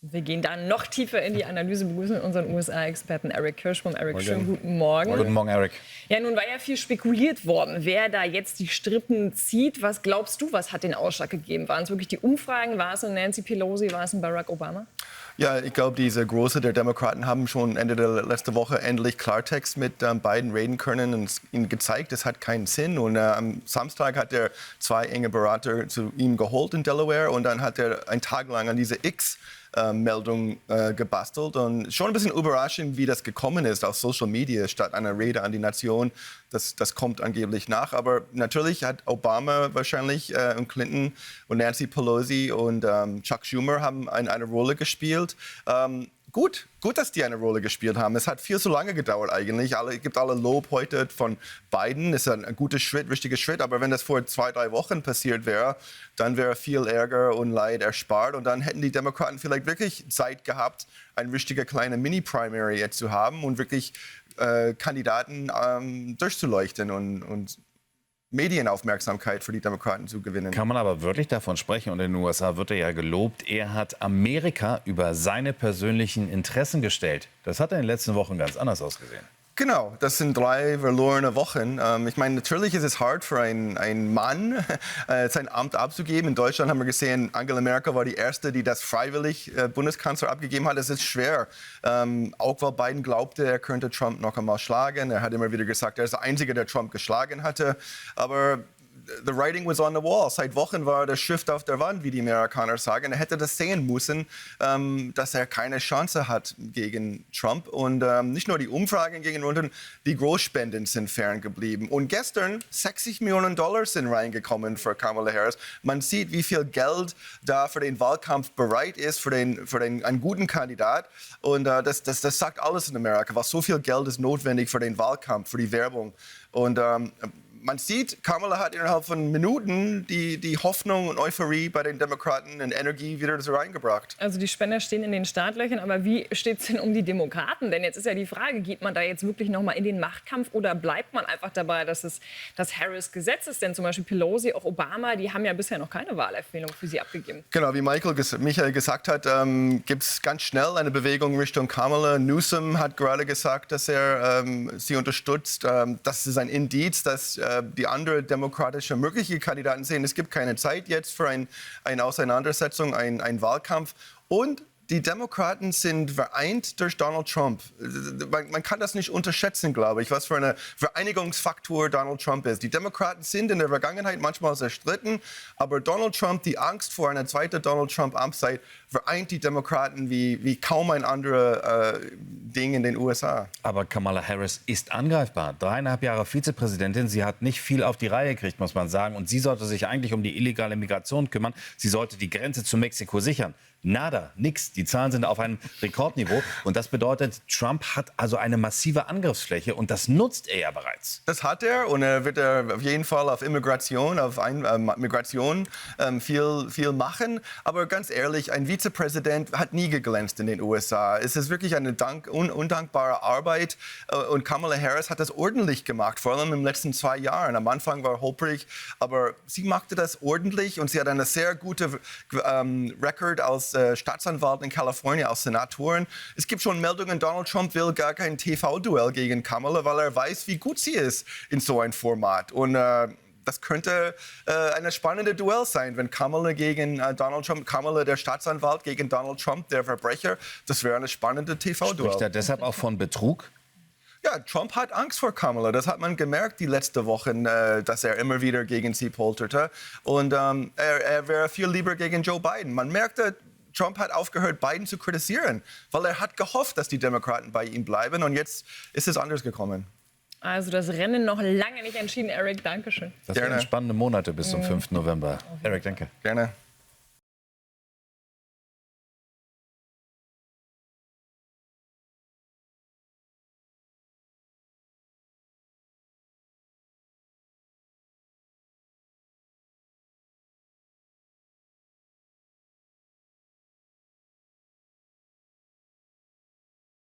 Wir gehen da noch tiefer in die Analyse, begrüßen unseren USA-Experten Eric Kirschbaum. Eric, schönen guten Morgen. Guten Morgen, Eric. Ja, nun war ja viel spekuliert worden, wer da jetzt die Strippen zieht. Was glaubst du, was hat den Ausschlag gegeben? Waren es wirklich die Umfragen? War es ein Nancy Pelosi? War es ein Barack Obama? Ja, ich glaube, diese Große der Demokraten haben schon Ende der letzten Woche endlich Klartext mit Biden reden können und ihnen gezeigt, es hat keinen Sinn. Und am Samstag hat er 2 enge Berater zu ihm geholt in Delaware und dann hat er einen Tag lang an diese Meldung gebastelt und schon ein bisschen überraschend, wie das gekommen ist auf Social Media statt einer Rede an die Nation. Das kommt angeblich nach. Aber natürlich hat Obama wahrscheinlich und Clinton und Nancy Pelosi und Chuck Schumer haben eine Rolle gespielt. Gut, dass die eine Rolle gespielt haben. Es hat viel zu lange gedauert eigentlich. Es gibt alle Lob heute von Biden. Es ist ein guter Schritt, richtiger Schritt. Aber wenn das vor 2-3 Wochen passiert wäre, dann wäre viel Ärger und Leid erspart. Und dann hätten die Demokraten vielleicht wirklich Zeit gehabt, eine richtige kleine Mini-Primary jetzt zu haben und wirklich Kandidaten durchzuleuchten und Medienaufmerksamkeit für die Demokraten zu gewinnen. Kann man aber wirklich davon sprechen, und in den USA wird er ja gelobt, er hat Amerika über seine persönlichen Interessen gestellt. Das hat in den letzten Wochen ganz anders ausgesehen. Genau, das sind 3 verlorene Wochen. Ich meine, natürlich ist es hart für einen Mann, sein Amt abzugeben. In Deutschland haben wir gesehen, Angela Merkel war die Erste, die das freiwillig Bundeskanzler abgegeben hat. Es ist schwer, auch weil Biden glaubte, er könnte Trump noch einmal schlagen. Er hat immer wieder gesagt, er ist der Einzige, der Trump geschlagen hatte. Aber the writing was on the wall. Seit Wochen war der Schrift auf der Wand, wie die Amerikaner sagen. Er hätte das sehen müssen, dass er keine Chance hat gegen Trump. Und nicht nur die Umfragen gegen unten, die Großspenden sind ferngeblieben. Und gestern $60 Millionen sind reingekommen für Kamala Harris. Man sieht, wie viel Geld da für den Wahlkampf bereit ist, für einen guten Kandidat. Und das sagt alles in Amerika, was so viel Geld ist notwendig für den Wahlkampf, für die Werbung. Und man sieht, Kamala hat innerhalb von Minuten die Hoffnung und Euphorie bei den Demokraten und Energie wieder so reingebracht. Also die Spender stehen in den Startlöchern, aber wie steht es denn um die Demokraten? Denn jetzt ist ja die Frage, geht man da jetzt wirklich noch mal in den Machtkampf oder bleibt man einfach dabei, dass es das Harris-Gesetz ist? Denn zum Beispiel Pelosi, auch Obama, die haben ja bisher noch keine Wahlempfehlung für sie abgegeben. Genau, wie Michael gesagt hat, gibt es ganz schnell eine Bewegung Richtung Kamala. Newsom hat gerade gesagt, dass er sie unterstützt. Das ist ein Indiz, dass die andere demokratische mögliche Kandidaten sehen, es gibt keine Zeit jetzt für eine Auseinandersetzung, einen Wahlkampf. Und die Demokraten sind vereint durch Donald Trump. Man kann das nicht unterschätzen, glaube ich, was für eine Vereinigungsfaktor Donald Trump ist. Die Demokraten sind in der Vergangenheit manchmal zerstritten, aber Donald Trump, die Angst vor einer zweiten Donald Trump-Amtszeit, vereint die Demokraten wie kaum ein anderes Ding in den USA. Aber Kamala Harris ist angreifbar. 3,5 Jahre Vizepräsidentin. Sie hat nicht viel auf die Reihe gekriegt, muss man sagen. Und sie sollte sich eigentlich um die illegale Migration kümmern. Sie sollte die Grenze zu Mexiko sichern. Nada, nix. Die Zahlen sind auf einem Rekordniveau. Und das bedeutet, Trump hat also eine massive Angriffsfläche. Und das nutzt er ja bereits. Das hat er. Und er wird auf jeden Fall auf Immigration, auf Migration viel machen. Aber ganz ehrlich, ein Vizepräsident hat nie geglänzt in den USA. Es ist wirklich eine undankbare Arbeit. Und Kamala Harris hat das ordentlich gemacht, vor allem in den letzten 2 Jahren. Am Anfang war holprig, aber sie machte das ordentlich. Und sie hat eine sehr gute Record als Staatsanwalt in Kalifornien, als Senatorin. Es gibt schon Meldungen, Donald Trump will gar kein TV-Duell gegen Kamala, weil er weiß, wie gut sie ist in so einem Format. Und das könnte eine spannende Duell sein, wenn Kamala gegen Donald Trump, Kamala der Staatsanwalt gegen Donald Trump, der Verbrecher. Das wäre eine spannende TV-Duell. Spricht er deshalb auch von Betrug? Ja, Trump hat Angst vor Kamala. Das hat man gemerkt die letzten Wochen, dass er immer wieder gegen sie polterte. Und er wäre viel lieber gegen Joe Biden. Man merkte, Trump hat aufgehört, Biden zu kritisieren, weil er hat gehofft, dass die Demokraten bei ihm bleiben. Und jetzt ist es anders gekommen. Also das Rennen noch lange nicht entschieden. Eric, danke schön. Das werden spannende Monate bis zum 5. November. Eric, danke. Gerne.